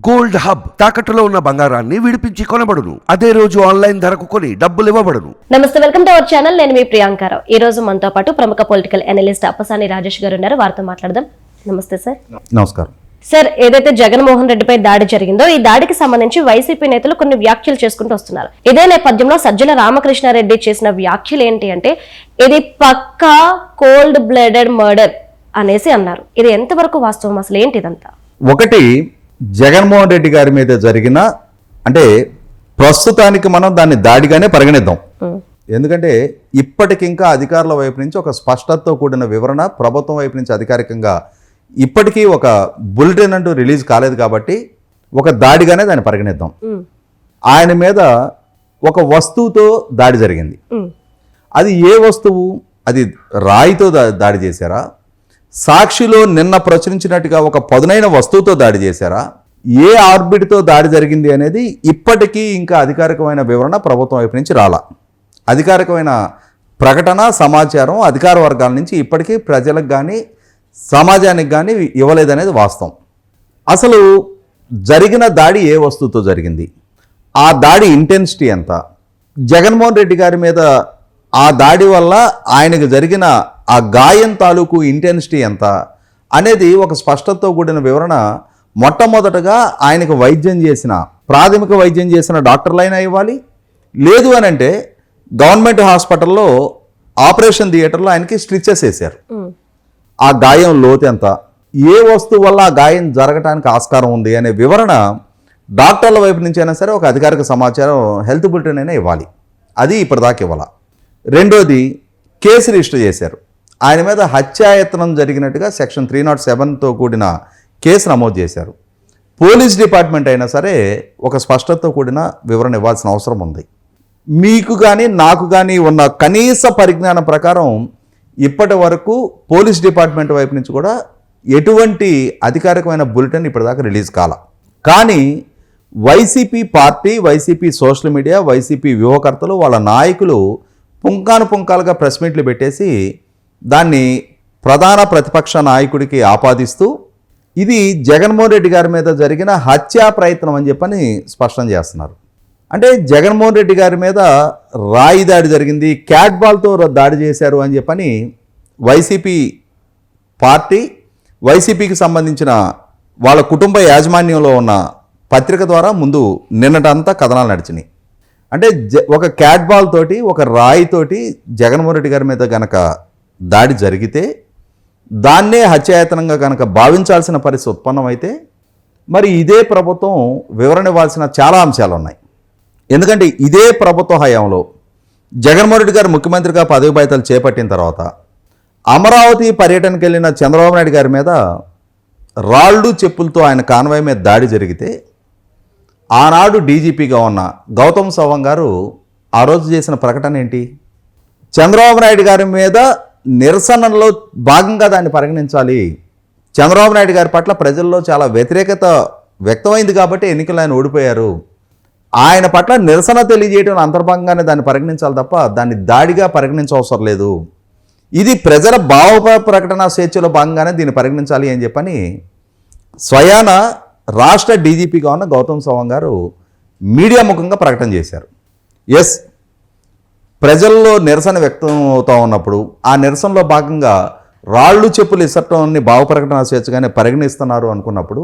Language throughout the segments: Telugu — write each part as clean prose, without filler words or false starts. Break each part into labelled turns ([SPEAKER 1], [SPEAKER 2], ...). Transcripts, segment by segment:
[SPEAKER 1] గోల్డ్ హబ్ తాకట్టులో ఉన్న బంగారాన్ని విడిపించి కొనబడును. అదే రోజు ఆన్లైన్ ధరకు కొని డబ్బులు ఇవ్వబడును.
[SPEAKER 2] నమస్తే, వెల్కమ్ టు అవర్ ఛానల్. నేను మీ ప్రియాంకారావు. ఈ రోజు మనతో పాటు ప్రముఖ పొలిటికల్ అనలిస్ట్ అప్పసాని రాజేష్ గారు ఉన్నారు. వారితో మాట్లాడదాం. నమస్తే సార్.
[SPEAKER 3] నమస్కారం
[SPEAKER 2] సార్. ఏదైతే జగన్మోహన్ రెడ్డిపై దాడి జరిగిందో ఈ దాడికి సంబంధించి వైసీపీ నేతలు కొన్ని వ్యాఖ్యలు చేసుకుంటూ వస్తున్నారు. ఇదే నేపథ్యంలో సజ్జల రామకృష్ణారెడ్డి చేసిన వ్యాఖ్యలు ఏంటి అంటే, ఇది పక్కా కోల్డ్ బ్లడెడ్ మర్డర్ అనేసి అన్నారు. ఇది ఎంతవరకు వాస్తవం? అసలు ఏంటి ఇదంతా?
[SPEAKER 3] ఒకటి, జగన్మోహన్ రెడ్డి గారి మీద జరిగిన, అంటే ప్రస్తుతానికి మనం దాన్ని దాడిగానే పరిగణిద్దాం. ఎందుకంటే ఇప్పటికింకా అధికారుల వైపు నుంచి ఒక స్పష్టతతో కూడిన వివరణ, ప్రభుత్వం వైపు నుంచి అధికారికంగా ఇప్పటికీ ఒక బులెటిన్ అంటూ రిలీజ్ కాలేదు కాబట్టి ఒక దాడిగానే దాన్ని పరిగణిద్దాం. ఆయన మీద ఒక వస్తువుతో దాడి జరిగింది. అది ఏ వస్తువు? అది రాయితో దాడి చేశారా? సాక్షిలో నిన్న ప్రచురించినట్టుగా ఒక పదునైన వస్తువుతో దాడి చేశారా? ఏ ఆర్బిట్తో దాడి జరిగింది అనేది ఇప్పటికీ ఇంకా అధికారికమైన వివరణ ప్రభుత్వం వైపు నుంచి రాలా. అధికారికమైన ప్రకటన, సమాచారం అధికార వర్గాల నుంచి ఇప్పటికీ ప్రజలకు కానీ సమాజానికి కానీ ఇవ్వలేదనేది వాస్తవం. అసలు జరిగిన దాడి ఏ వస్తువుతో జరిగింది? ఆ దాడి ఇంటెన్సిటీ ఎంత? జగన్మోహన్ రెడ్డి గారి మీద ఆ దాడి వల్ల ఆయనకు జరిగిన ఆ గాయం తాలూకు ఇంటెన్సిటీ ఎంత అనేది ఒక స్పష్టతతో కూడిన వివరణ మొట్టమొదటగా ఆయనకు వైద్యం చేసిన, ప్రాథమిక వైద్యం చేసిన డాక్టర్లైనా ఇవ్వాలి. లేదు అని అంటే గవర్నమెంట్ హాస్పిటల్లో ఆపరేషన్ థియేటర్లో ఆయనకి స్టిచెస్ వేశారు. ఆ గాయం లోతు ఎంత, ఏ వస్తువు వల్ల ఆ గాయం జరగడానికి ఆస్కారం ఉంది అనే వివరణ డాక్టర్ల వైపు నుంచి అయినా సరే ఒక అధికారిక సమాచారం హెల్త్ బులెటిన్ అయినా ఇవ్వాలి. అది ఇప్పటిదాకా ఇవ్వాల. రెండోది, కేసు రిజిస్టర్ చేశారు. ఆయన మీద హత్యాయత్నం జరిగినట్టుగా సెక్షన్ 307తో కూడిన కేసు నమోదు చేశారు. పోలీస్ డిపార్ట్మెంట్ అయినా సరే ఒక స్పష్టతతో కూడిన వివరణ ఇవ్వాల్సిన అవసరం ఉంది. మీకు కానీ నాకు కానీ ఉన్న కనీస పరిజ్ఞానం ప్రకారం ఇప్పటి వరకు పోలీస్ డిపార్ట్మెంట్ వైపు నుంచి కూడా ఎటువంటి అధికారికమైన బులెటిన్ ఇప్పటిదాకా రిలీజ్ కాల. కానీ YCP party, YCP social media, YCP వ్యూహకర్తలు, వాళ్ళ నాయకులు పుంకాలుగా ప్రెస్ మీట్లు పెట్టేసి దాన్ని ప్రధాన ప్రతిపక్ష నాయకుడికి ఆపాదిస్తూ ఇది జగన్మోహన్ రెడ్డి గారి మీద జరిగిన హత్యా ప్రయత్నం అని చెప్పని స్పష్టం చేస్తున్నారు. అంటే జగన్మోహన్ రెడ్డి గారి మీద రాయి దాడి జరిగింది, క్యాట్ బాల్తో దాడి చేశారు అని చెప్పని వైసీపీ పార్టీ, వైసీపీకి సంబంధించిన వాళ్ళ కుటుంబ యాజమాన్యంలో ఉన్న పత్రిక ద్వారా ముందు నిన్నటంతా కథనాలు నడిచినాయి. అంటే ఒక క్యాట్ బాల్ తోటి, ఒక రాయితోటి జగన్మోహన్ రెడ్డి గారి మీద గనక దాడి జరిగితే దాన్నే హత్యాయతనంగా కనుక భావించాల్సిన పరిస్థితి ఉత్పన్నమైతే మరి ఇదే ప్రభుత్వం వివరణ ఇవ్వాల్సిన చాలా అంశాలు ఉన్నాయి. ఎందుకంటే ఇదే ప్రభుత్వ హయాంలో జగన్మోహన్ రెడ్డి గారు ముఖ్యమంత్రిగా పదవి బాధ్యతలు చేపట్టిన తర్వాత అమరావతి పర్యటనకు వెళ్ళిన చంద్రబాబు నాయుడు గారి మీద రాళ్ళు చెప్పులతో ఆయన కాన్వాయ్ మీద దాడి జరిగితే ఆనాడు డీజీపీగా ఉన్న గౌతమ్ సవాంగ్ గారు ఆ రోజు చేసిన ప్రకటన ఏంటి? చంద్రబాబు నాయుడు గారి మీద నిరసనలో భాగంగా దాన్ని పరిగణించాలి. చంద్రబాబు నాయుడు గారి పట్ల ప్రజల్లో చాలా వ్యతిరేకత వ్యక్తమైంది కాబట్టి ఎన్నికలు ఆయన ఓడిపోయారు. ఆయన పట్ల నిరసన తెలియజేయడం అంతర్భాగంగానే దాన్ని పరిగణించాలి తప్ప దాన్ని దాడిగా పరిగణించవసరం లేదు. ఇది ప్రజల భావ ప్రకటన స్వేచ్ఛలో భాగంగానే దీన్ని పరిగణించాలి అని చెప్పని స్వయాన రాష్ట్ర డీజీపీగా ఉన్న గౌతమ్ సవాంగ్ గారు మీడియా ముఖంగా ప్రకటన చేశారు. ఎస్, ప్రజల్లో నిరసన వ్యక్తం అవుతూ ఉన్నప్పుడు ఆ నిరసనలో భాగంగా రాళ్ళు చెప్పులు ఇసట్టాన్ని భావ ప్రకటన స్వేచ్ఛగానే పరిగణిస్తున్నారు అనుకున్నప్పుడు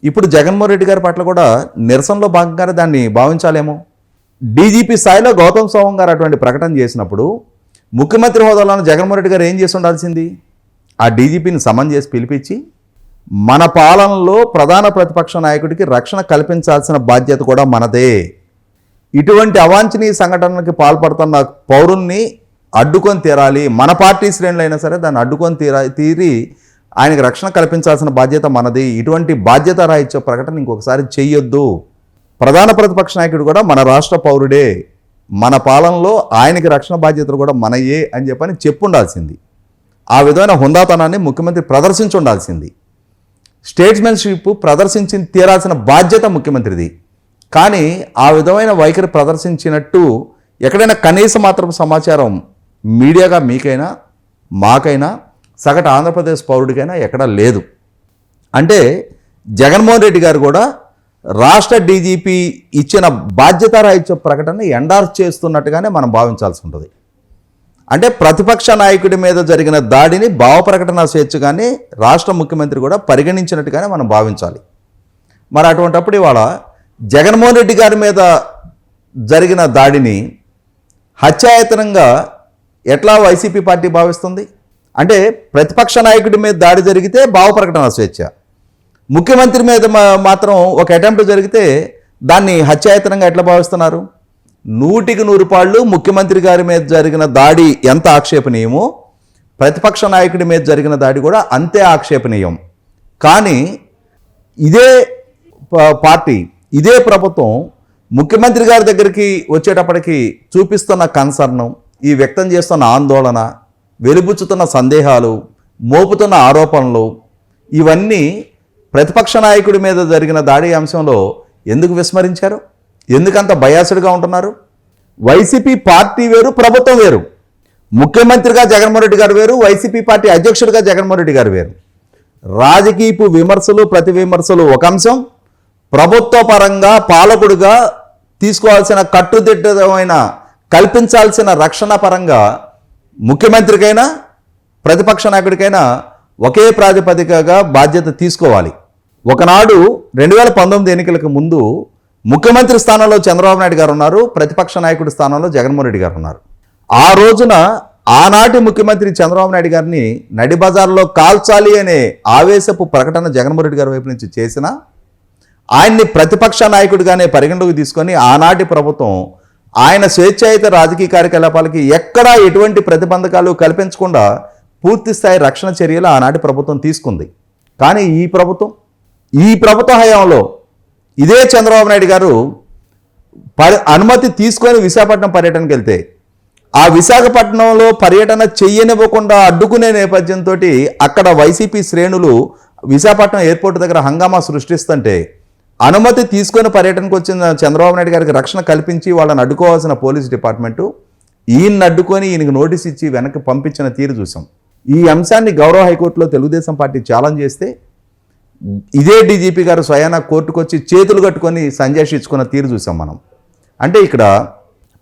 [SPEAKER 3] ఇప్పుడు జగన్మోహన్ రెడ్డి గారి పట్ల కూడా నిరసనలో భాగంగానే దాన్ని భావించాలేమో. డీజీపీ స్థాయిలో గౌతమ్ సవాంగ్ గారు అటువంటి ప్రకటన చేసినప్పుడు ముఖ్యమంత్రి హోదాలో జగన్మోహన్ రెడ్డి గారు ఏం చేసి ఉండాల్సింది? ఆ డీజీపీని సమన్ చేసి పిలిపించి మన పాలనలో ప్రధాన ప్రతిపక్ష నాయకుడికి రక్షణ కల్పించాల్సిన బాధ్యత కూడా మనదే, ఇటువంటి అవాంఛనీయ సంఘటనలకు పాల్పడుతున్న పౌరుల్ని అడ్డుకొని తీరాలి, మన పార్టీ శ్రేణులు అయినా సరే దాన్ని అడ్డుకొని తీరి ఆయనకు రక్షణ కల్పించాల్సిన బాధ్యత మనది, ఇటువంటి బాధ్యత రాయిచ్చే ప్రకటన ఇంకొకసారి చెయ్యొద్దు, ప్రధాన ప్రతిపక్ష నాయకుడు కూడా మన రాష్ట్ర పౌరుడే, మన పాలనలో ఆయనకి రక్షణ బాధ్యతలు కూడా మనయే అని చెప్పని చెప్పుండాల్సింది. ఆ విధమైన హుందాతనాన్ని ముఖ్యమంత్రి ప్రదర్శించి ఉండాల్సింది. స్టేట్స్మెన్షిప్ ప్రదర్శించి తీరాల్సిన బాధ్యత ముఖ్యమంత్రిది. కానీ ఆ విధమైన వైఖరి ప్రదర్శించినట్టు ఎక్కడైనా కనీస మాత్రం సమాచారం మీడియాగా మీకైనా మాకైనా సగటు ఆంధ్రప్రదేశ్ పౌరుడికైనా ఎక్కడా లేదు. అంటే జగన్మోహన్ రెడ్డి గారు కూడా రాష్ట్ర డీజీపీ ఇచ్చిన బాధ్యతారాహిత్య ప్రకటన ఎండార్స్ చేస్తున్నట్టుగానే మనం భావించాల్సి ఉంటుంది. అంటే ప్రతిపక్ష నాయకుడి మీద జరిగిన దాడిని భావ ప్రకటన స్వేచ్ఛగానే రాష్ట్ర ముఖ్యమంత్రి కూడా పరిగణించినట్టుగానే మనం భావించాలి. మరి అటువంటప్పుడు ఇవాళ జగన్మోహన్ రెడ్డి గారి మీద జరిగిన దాడిని హత్యాయతనంగా ఎట్లా వైసీపీ పార్టీ భావిస్తుంది? అంటే ప్రతిపక్ష నాయకుడి మీద దాడి జరిగితే భావ ప్రకటన స్వేచ్ఛ, ముఖ్యమంత్రి మీద మాత్రం ఒక అటెంప్ట్ జరిగితే దాన్ని హత్యాయతనంగా ఎట్లా భావిస్తున్నారు? 100కి 100 ముఖ్యమంత్రి గారి మీద జరిగిన దాడి ఎంత ఆక్షేపణీయమో ప్రతిపక్ష నాయకుడి మీద జరిగిన దాడి కూడా అంతే ఆక్షేపణీయం. కానీ ఇదే పార్టీ, ఇదే ప్రభుత్వం ముఖ్యమంత్రి గారి దగ్గరికి వచ్చేటప్పటికి చూపిస్తున్న కన్సర్న్, ఈ వ్యక్తం చేస్తున్న ఆందోళన, వెలుబుచ్చుతున్న సందేహాలు, మోపుతున్న ఆరోపణలు, ఇవన్నీ ప్రతిపక్ష నాయకుడి మీద జరిగిన దాడి అంశంలో ఎందుకు విస్మరించారు? ఎందుకంత బయాసుడ్గా ఉంటున్నారు? వైసీపీ పార్టీ వేరు, ప్రభుత్వం వేరు. ముఖ్యమంత్రిగా జగన్మోహన్ రెడ్డి గారు వేరు, వైసీపీ పార్టీ అధ్యక్షుడిగా జగన్మోహన్ రెడ్డి గారు వేరు. రాజకీయపు విమర్శలు, ప్రతి విమర్శలు ఒక అంశం, ప్రభుత్వ పరంగా పాలకుడిగా తీసుకోవాల్సిన కట్టుదిట్టమైన కల్పించాల్సిన రక్షణ పరంగా ముఖ్యమంత్రికైనా ప్రతిపక్ష నాయకుడికైనా ఒకే ప్రాతిపదికగా బాధ్యత తీసుకోవాలి. ఒకనాడు 2019 ఎన్నికలకు ముందు ముఖ్యమంత్రి స్థానంలో చంద్రబాబు నాయుడు గారు ఉన్నారు, ప్రతిపక్ష నాయకుడి స్థానంలో జగన్మోహన్ రెడ్డి గారు ఉన్నారు. ఆ రోజున ఆనాటి ముఖ్యమంత్రి చంద్రబాబు నాయుడు గారిని నడి బజార్లో కాల్చాలి అనే ఆవేశపు ప్రకటన జగన్మోహన్ రెడ్డి గారి వైపు నుంచి చేసిన ఆయన్ని ప్రతిపక్ష నాయకుడిగానే పరిగణలోకి తీసుకొని ఆనాటి ప్రభుత్వం ఆయన స్వేచ్ఛాయుత రాజకీయ కార్యకలాపాలకి ఎక్కడా ఎటువంటి ప్రతిబంధకాలు కల్పించకుండా పూర్తి స్థాయి రక్షణ చర్యలు ఆనాటి ప్రభుత్వం తీసుకుంది. కానీ ఈ ప్రభుత్వ హయాంలో ఇదే చంద్రబాబు నాయుడు గారు అనుమతి తీసుకొని విశాఖపట్నం పర్యటనకి వెళ్తే ఆ విశాఖపట్నంలో పర్యటన చెయ్యనివ్వకుండా అడ్డుకునే నేపథ్యంతో అక్కడ వైసీపీ శ్రేణులు విశాఖపట్నం ఎయిర్పోర్ట్ దగ్గర హంగామా సృష్టిస్తుంటే అనుమతి తీసుకొని పర్యటనకు వచ్చిన చంద్రబాబు నాయుడు గారికి రక్షణ కల్పించి వాళ్ళని అడ్డుకోవాల్సిన పోలీస్ డిపార్ట్మెంటు ఈయన్ని అడ్డుకొని ఈయనకు నోటీస్ ఇచ్చి వెనక్కి పంపించిన తీరు చూసాం. ఈ అంశాన్ని గౌరవ హైకోర్టులో తెలుగుదేశం పార్టీ ఛాలెంజ్ చేస్తే ఇదే డీజీపీ గారు స్వయానా కోర్టుకు వచ్చి చేతులు కట్టుకొని సంజాషించుకున్న తీరు చూసాం మనం. అంటే ఇక్కడ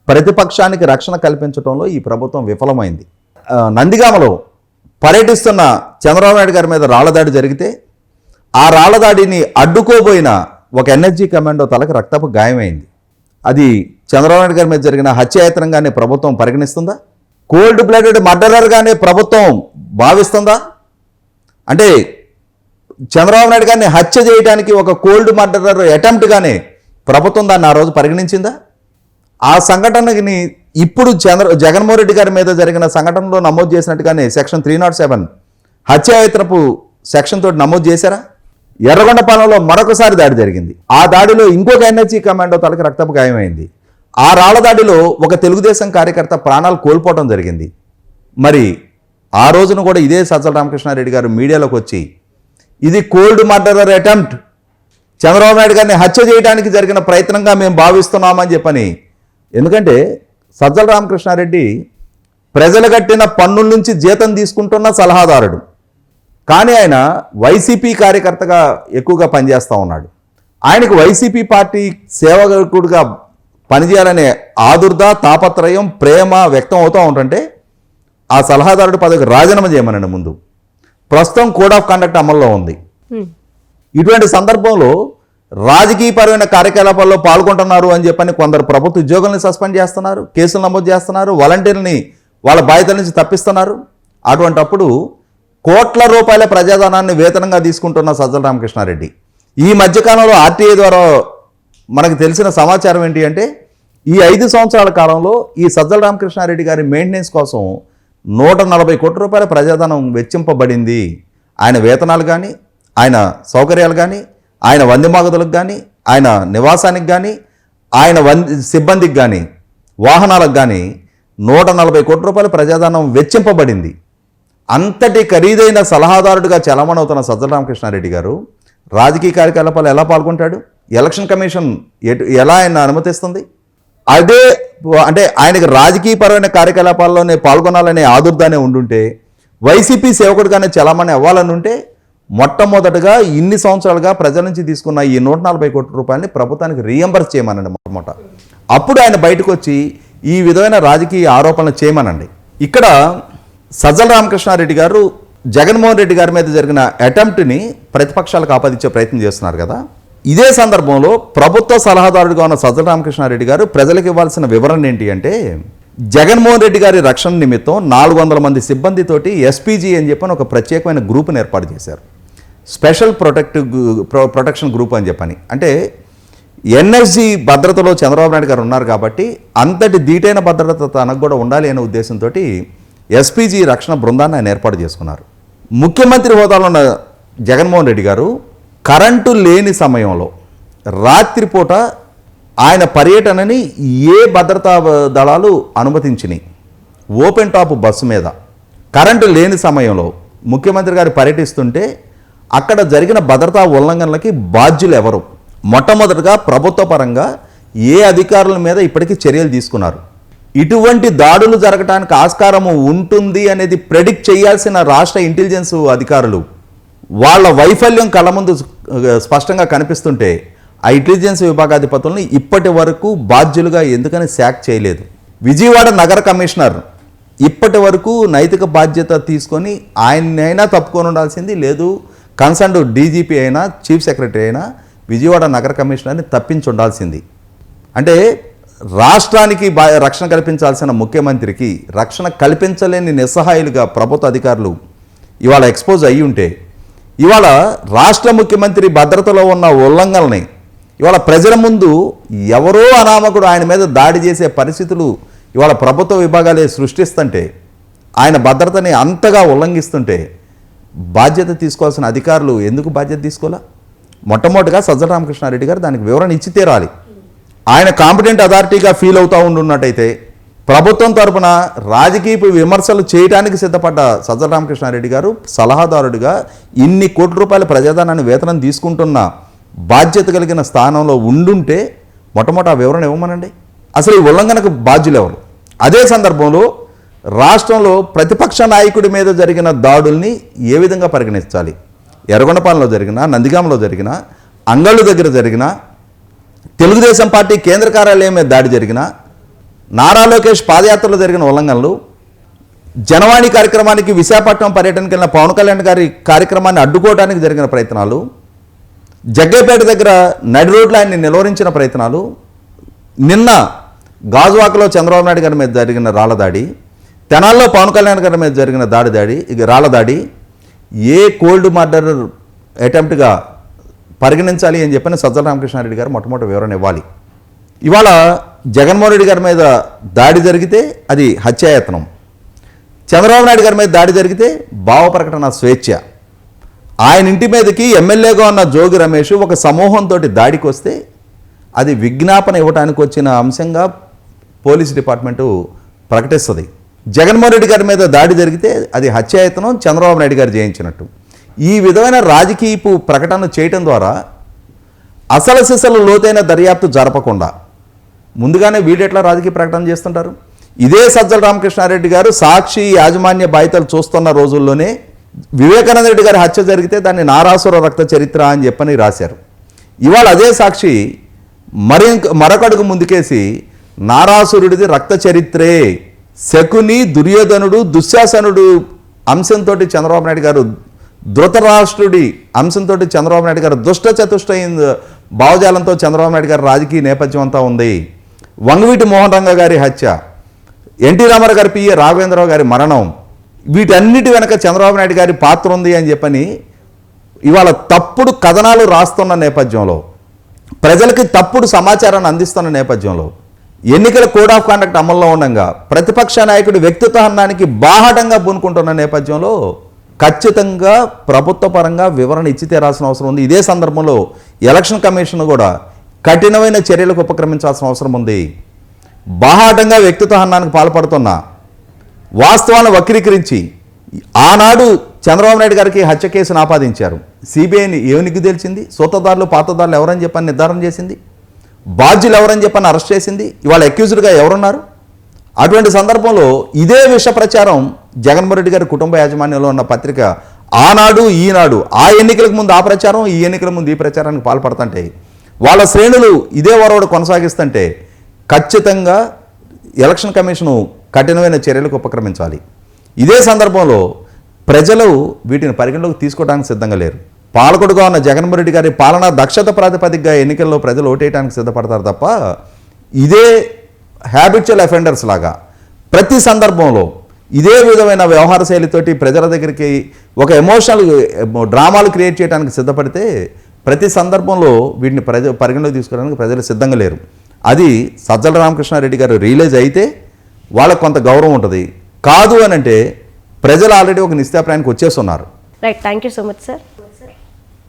[SPEAKER 3] ప్రతిపక్షానికి రక్షణ కల్పించడంలో ఈ ప్రభుత్వం విఫలమైంది. నందిగామలో పర్యటిస్తున్న చంద్రబాబు నాయుడు గారి మీద రాళ్లదాడి జరిగితే ఆ రాళ్లదాడిని అడ్డుకోబోయిన ఒక ఎన్ఎస్జీ కమాండో తలకు రక్తపు గాయమైంది. అది చంద్రబాబు నాయుడు గారి మీద జరిగిన హత్యాయత్నంగానే ప్రభుత్వం పరిగణిస్తుందా? కోల్డ్ బ్లడెడ్ మర్డరర్గానే ప్రభుత్వం భావిస్తుందా? అంటే చంద్రబాబు నాయుడు గారిని హత్య చేయడానికి ఒక కోల్డ్ మర్డరర్ అటెంప్ట్గానే ప్రభుత్వం దాన్ని ఆ రోజు పరిగణించిందా? ఆ సంఘటనని ఇప్పుడు జగన్మోహన్ రెడ్డి గారి మీద జరిగిన సంఘటనలో నమోదు చేసినట్టుగానే సెక్షన్ 307 హత్యాయత్నపు సెక్షన్ తోటి నమోదు చేశారా? ఎర్రగొండపాలెంలో మరొకసారి దాడి జరిగింది. ఆ దాడిలో ఇంకొక ఎన్హెచ్ఈ కమాండో తలకు రక్తపు గాయమైంది. ఆ రాళ్ల దాడిలో ఒక తెలుగుదేశం కార్యకర్త ప్రాణాలు కోల్పోవడం జరిగింది. మరి ఆ రోజున కూడా ఇదే సజ్జల రామకృష్ణారెడ్డి గారు మీడియాలోకి వచ్చి ఇది cold murderer attempt, Chandrababu Naidu గారిని హత్య చేయడానికి జరిగిన ప్రయత్నంగా మేము భావిస్తున్నామని చెప్పని. ఎందుకంటే సజ్జల రామకృష్ణారెడ్డి ప్రజలు కట్టిన పన్నుల నుంచి జీతం తీసుకుంటున్న సలహాదారుడు, కానీ ఆయన వైసీపీ కార్యకర్తగా ఎక్కువగా పనిచేస్తూ ఉన్నాడు. ఆయనకు వైసీపీ పార్టీ సేవకుడిగా పనిచేయాలనే ఆదుర్ద, తాపత్రయం, ప్రేమ వ్యక్తం అవుతూ ఉంటుంటే ఆ సలహాదారుడు పదవికి రాజీనామా చేయమనండి ముందు. ప్రస్తుతం కోడ్ ఆఫ్ కండక్ట్ అమల్లో ఉంది. ఇటువంటి సందర్భంలో రాజకీయపరమైన కార్యకలాపాల్లో పాల్గొంటున్నారు అని చెప్పని కొందరు ప్రభుత్వ ఉద్యోగుల్ని సస్పెండ్ చేస్తున్నారు, కేసులు నమోదు చేస్తున్నారు, వాలంటీర్ని వాళ్ళ బాధ్యతల నుంచి తప్పిస్తున్నారు. అటువంటప్పుడు కోట్ల రూపాయల ప్రజాధనాన్ని వేతనంగా తీసుకుంటున్న సజ్జల రామకృష్ణారెడ్డి ఈ మధ్యకాలంలో ఆర్టీఐ ద్వారా మనకు తెలిసిన సమాచారం ఏంటి అంటే ఈ 5 సంవత్సరాల కాలంలో ఈ సజ్జల రామకృష్ణారెడ్డి గారి మెయింటెనెన్స్ కోసం 140 కోట్ల రూపాయల ప్రజాధనం వెచ్చింపబడింది. ఆయన వేతనాలు కానీ, ఆయన సౌకర్యాలు కానీ, ఆయన వందిమాగదులకు కానీ, ఆయన నివాసానికి కానీ, ఆయన సిబ్బందికి కానీ, వాహనాలకు కానీ 140 కోట్ల రూపాయల ప్రజాధనం వెచ్చింపబడింది. అంతటి ఖరీదైన సలహాదారుడిగా చలమణవుతున్న సజ్జల రామకృష్ణారెడ్డి గారు రాజకీయ కార్యకలాపాలు ఎలా పాల్గొంటాడు? ఎలక్షన్ కమిషన్ ఎలా ఆయన అనుమతిస్తుంది? అదే అంటే ఆయనకి రాజకీయపరమైన కార్యకలాపాల్లోనే పాల్గొనాలనే ఆదుర్దానే ఉండుంటే, వైసీపీ సేవకుడిగానే చలామణి అవ్వాలని ఉంటే మొట్టమొదటగా ఇన్ని సంవత్సరాలుగా ప్రజల నుంచి తీసుకున్న ఈ 140 కోట్ల రూపాయలని ప్రభుత్వానికి రీఎంబర్స్ చేయమనండి మొట్టమొదట. అప్పుడు ఆయన బయటకు వచ్చి ఈ విధమైన రాజకీయ ఆరోపణలు చేయమనండి. ఇక్కడ సజ్జల రామకృష్ణారెడ్డి గారు జగన్మోహన్ రెడ్డి గారి మీద జరిగిన అటెంప్ట్ని ప్రతిపక్షాలకు ఆపాదించే ప్రయత్నం చేస్తున్నారు కదా. ఇదే సందర్భంలో ప్రభుత్వ సలహాదారుడిగా ఉన్న సజ్జల రామకృష్ణారెడ్డి గారు ప్రజలకు ఇవ్వాల్సిన వివరణ ఏంటి అంటే, జగన్మోహన్ రెడ్డి గారి రక్షణ నిమిత్తం 400 మంది సిబ్బందితోటి ఎస్పీజీ అని చెప్పని ఒక ప్రత్యేకమైన గ్రూప్ని ఏర్పాటు చేశారు. స్పెషల్ ప్రొటెక్షన్ గ్రూప్ అని చెప్పని. అంటే ఎన్ఎస్జీ భద్రతలో చంద్రబాబు నాయుడు గారు ఉన్నారు కాబట్టి అంతటి దీటైన భద్రత తనకు కూడా ఉండాలి అనే ఉద్దేశంతో ఎస్పీజీ రక్షణ బృందాన్ని ఆయన ఏర్పాటు చేసుకున్నారు. ముఖ్యమంత్రి హోదాలో ఉన్న జగన్మోహన్ రెడ్డి గారు కరెంటు లేని సమయంలో రాత్రిపూట ఆయన పర్యటనని ఏ భద్రతా దళాలు అనుమతించినాయి, ఓపెన్ టాప్ బస్సు మీద కరెంటు లేని సమయంలో ముఖ్యమంత్రి గారు పర్యటిస్తుంటే అక్కడ జరిగిన భద్రతా ఉల్లంఘనలకి బాధ్యులు ఎవరు? మొట్టమొదటిగా ప్రభుత్వ పరంగా ఏ అధికారుల మీద ఇప్పటికీ చర్యలు తీసుకున్నారు? ఇటువంటి దాడులు జరగడానికి ఆస్కారము ఉంటుంది అనేది ప్రెడిక్ట్ చేయాల్సిన రాష్ట్ర ఇంటెలిజెన్స్ అధికారులు వాళ్ళ వైఫల్యం కళ్ళ ముందు స్పష్టంగా కనిపిస్తుంటే ఆ ఇంటెలిజెన్స్ విభాగాధిపతుల్ని ఇప్పటి వరకు బాధ్యులుగా ఎందుకని శాక్ చేయలేదు? విజయవాడ నగర కమిషనర్ ఇప్పటి వరకు నైతిక బాధ్యత తీసుకొని ఆయనైనా తప్పుకొని ఉండాల్సింది, లేదు కన్సర్న్డ్ డీజీపీ అయినా చీఫ్ సెక్రటరీ అయినా విజయవాడ నగర కమిషనర్ని తప్పించి ఉండాల్సింది. అంటే రాష్ట్రానికి రక్షణ కల్పించాల్సిన ముఖ్యమంత్రికి రక్షణ కల్పించలేని నిస్సహాయులుగా ప్రభుత్వ అధికారులు ఇవాళ ఎక్స్పోజ్ అయ్యి ఉంటే, ఇవాళ రాష్ట్ర ముఖ్యమంత్రి భద్రతలో ఉన్న ఉల్లంఘనల్ని ఇవాళ ప్రజల ముందు ఎవరో అనామకుడు ఆయన మీద దాడి చేసే పరిస్థితులు ఇవాళ ప్రభుత్వ విభాగాలే సృష్టిస్తుంటే, ఆయన భద్రతని అంతగా ఉల్లంఘిస్తుంటే బాధ్యత తీసుకోవాల్సిన అధికారులు ఎందుకు బాధ్యత తీసుకోవాలా? మొట్టమొదటిగా సజ్జల రామకృష్ణారెడ్డి గారు దానికి వివరణ ఇచ్చి తీరాలి. ఆయన కాంపిటెంట్ అథారిటీగా ఫీల్ అవుతూ ఉండున్నట్టయితే ప్రభుత్వం తరపున రాజకీయ విమర్శలు చేయడానికి సిద్ధపడ్డ సజ్జల రామకృష్ణారెడ్డి గారు సలహాదారుడిగా ఇన్ని కోట్ల రూపాయల ప్రజాధనాన్ని వేతనం తీసుకుంటున్న బాధ్యత కలిగిన స్థానంలో ఉండుంటే మొట్టమొదటి ఆ వివరణ ఇవ్వమనండి. అసలు ఈ ఉల్లంఘనకు బాధ్యులు ఎవరు? అదే సందర్భంలో రాష్ట్రంలో ప్రతిపక్ష నాయకుడి మీద జరిగిన దాడుల్ని ఏ విధంగా పరిగణించాలి? ఎర్రగొండపాలెంలో జరిగిన, నందిగామలో జరిగిన, అంగళ్ళు దగ్గర జరిగిన, తెలుగుదేశం పార్టీ కేంద్ర కార్యాలయం మీద దాడి జరిగిన, నారా లోకేష్ పాదయాత్రలో జరిగిన ఉల్లంఘనలు, జనవాణి కార్యక్రమానికి విశాఖపట్నం పర్యటనకి వెళ్ళిన పవన్ కళ్యాణ్ గారి కార్యక్రమాన్ని అడ్డుకోవడానికి జరిగిన ప్రయత్నాలు, జగ్గేపేట దగ్గర నడి రోడ్లు ఆయన్ని నిలువరించిన ప్రయత్నాలు, నిన్న గాజువాకలో చంద్రబాబు నాయుడు గారి మీద జరిగిన రాళ్ల దాడి, తెనాల్లో పవన్ కళ్యాణ్ గారి మీద జరిగిన రాళ్ల దాడి ఏ కోల్డ్ మర్డర్ అటెంప్ట్గా పరిగణించాలి అని చెప్పని సజ్జల రామకృష్ణారెడ్డి గారు మొట్టమొదటి వివరణ ఇవ్వాలి. ఇవాళ జగన్మోహన్ రెడ్డి గారి మీద దాడి జరిగితే అది హత్యాయత్నం, చంద్రబాబు నాయుడు గారి మీద దాడి జరిగితే భావ ప్రకటన స్వేచ్ఛ. ఆయన ఇంటి మీదకి ఎమ్మెల్యేగా ఉన్న జోగి రమేష్ ఒక సమూహంతో దాడికి వస్తే అది విజ్ఞాపన ఇవ్వడానికి వచ్చిన అంశంగా పోలీస్ డిపార్ట్మెంటు ప్రకటిస్తుంది. జగన్మోహన్ రెడ్డి గారి మీద దాడి జరిగితే అది హత్యాయత్నం, చంద్రబాబు నాయుడు గారు చేయించినట్టు. ఈ విధమైన రాజకీయపు ప్రకటన చేయటం ద్వారా అసలు సిసలు లోతైన దర్యాప్తు జరపకుండా ముందుగానే వీడెట్లా రాజకీయ ప్రకటన చేస్తుంటారు? ఇదే సజ్జల రామకృష్ణారెడ్డి గారు సాక్షి యాజమాన్య బాధ్యతలు చూస్తున్న రోజుల్లోనే వివేకానంద రెడ్డి గారి హత్య జరిగితే దాన్ని నారాసుర రక్త చరిత్ర అని చెప్పని రాశారు. ఇవాళ అదే సాక్షి మరొకడుగు ముందుకేసి నారాసురుడిది రక్త చరిత్రే, శకుని, దుర్యోధనుడు, దుశ్శాసనుడు అంశంతో చంద్రబాబు నాయుడు గారు, ధృతరాష్ట్రుడి అంశంతో చంద్రబాబు నాయుడు గారు దుష్ట చతుష్ట భావజాలంతో చంద్రబాబు నాయుడు గారి రాజకీయ నేపథ్యం అంతా ఉంది. వంగవీటి మోహన్ రంగ గారి హత్య, ఎన్టీ రామారావు గారి పిఏ రాఘవేంద్రరావు గారి మరణం, వీటన్నిటి వెనక చంద్రబాబు నాయుడు గారి పాత్ర ఉంది అని చెప్పని ఇవాళ తప్పుడు కథనాలు రాస్తున్న నేపథ్యంలో, ప్రజలకి తప్పుడు సమాచారాన్ని అందిస్తున్న నేపథ్యంలో, ఎన్నికల కోడ్ ఆఫ్ కాండక్ట్ అమల్లో ఉండగా ప్రతిపక్ష నాయకుడి వ్యక్తిత్వ హననానికి బాహాటంగా పూనుకుంటున్న నేపథ్యంలో ఖచ్చితంగా ప్రభుత్వ పరంగా వివరణ ఇచ్చి తీరాల్సిన అవసరం ఉంది. ఇదే సందర్భంలో ఎలక్షన్ కమిషన్ కూడా కఠినమైన చర్యలకు ఉపక్రమించాల్సిన అవసరం ఉంది. బాహాటంగా వ్యక్తిత్వ హననానికి పాల్పడుతున్న వాస్తవాలను వక్రీకరించి ఆనాడు చంద్రబాబు నాయుడు గారికి హత్య కేసును ఆపాదించారు. సిబిఐని ఏమినికి తెలిసింది? సూత్రధారులు పాతదారులు ఎవరని చెప్పని నిర్ధారణ చేసింది, బాధ్యులు ఎవరని చెప్పని అరెస్ట్ చేసింది. ఇవాళ అక్యూజ్డ్గా ఎవరున్నారు? అటువంటి సందర్భంలో ఇదే విష ప్రచారం జగన్మోహన్ రెడ్డి గారి కుటుంబ యాజమాన్యంలో ఉన్న పత్రిక ఆనాడు ఈనాడు ఆ ఎన్నికలకు ముందు ఆ ప్రచారం, ఈ ఎన్నికల ముందు ఈ ప్రచారానికి పాల్పడుతుంటే వాళ్ళ శ్రేణులు ఇదే వరవడు కొనసాగిస్తుంటే ఖచ్చితంగా ఎలక్షన్ కమిషను కఠినమైన చర్యలకు ఉపక్రమించాలి. ఇదే సందర్భంలో ప్రజలు వీటిని పరిగణలోకి తీసుకోవడానికి సిద్ధంగా లేరు. పాలకుడుగా ఉన్న జగన్మోహన్ రెడ్డి గారి పాలనా దక్షత ప్రాతిపదికగా ఎన్నికల్లో ప్రజలు ఓటేయడానికి సిద్ధపడతారు తప్ప ఇదే హ్యాబిచువల్ అఫెండర్స్ లాగా ప్రతి సందర్భంలో ఇదే విధమైన వ్యవహార శైలితోటి ప్రజల దగ్గరికి ఒక ఎమోషనల్ డ్రామాలు క్రియేట్ చేయడానికి సిద్ధపడితే ప్రతి సందర్భంలో వీటిని పరిగణలోకి తీసుకోవడానికి ప్రజలు సిద్ధంగా లేరు. అది సజ్జల రామకృష్ణారెడ్డి గారు రియలైజ్ అయితే వాళ్ళకు కొంత గౌరవం ఉంటుంది. కాదు అని అంటే ప్రజలు ఆల్రెడీ ఒక నిశ్చయాభిప్రాయానికి వచ్చేస్తున్నారు.
[SPEAKER 2] Right, thank you so much sir.